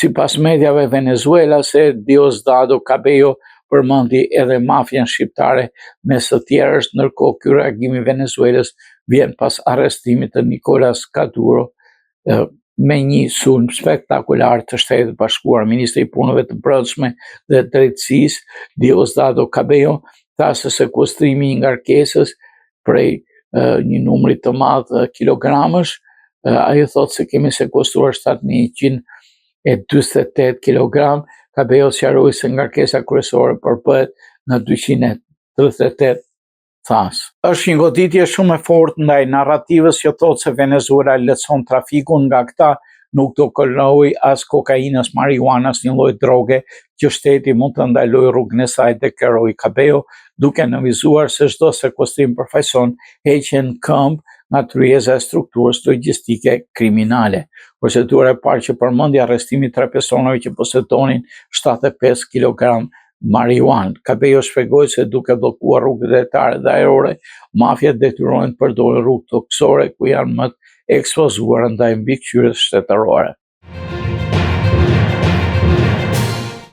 Sipas mediave venezuelase, Diosdado Cabello përmendi edhe mafian shqiptare mes të tjerësh, ndërkohë ky reagim i Venezuelës vjen pas arrestimit të Nicolas Maduro me një sulm spektakular të Shtetit Bashkuar. Ministri i Punëve të Brendshme dhe Drejtësisë, Diosdado Cabello, tha se sekuestrimi i ngarkesës prej një numri të madh kilogramësh, ai thotë se kemi sekuestruar 7148 kg. Cabello sqaroi se ngarkesa kryesore përbohet nga 238 thas. Është një goditje shumë e fortë ndaj narrativës që thotë se Venezuela lehtëson trafikun, nga këta nuk do koloj as kokainës, marijuanës, një lloj droge që shteti mund të ndalojë rrugën e saj, deklaroi Cabello, duke nënvizuar se çdo sekuestrim përfaqëson heqjen këmbë nga tryeza e strukturës logjistike kriminale. Procedura e parë që përmendi arrestimin 3 personave që posedonin 75 kg marijuanë. Cabello shpjegoi se duke bllokuar rrugët dretare dhe ajrore, mafiat detyrohen të përdorin rrugë toksore ku janë më të ekspozuara ndaj mbikëqyrjes shtetërore.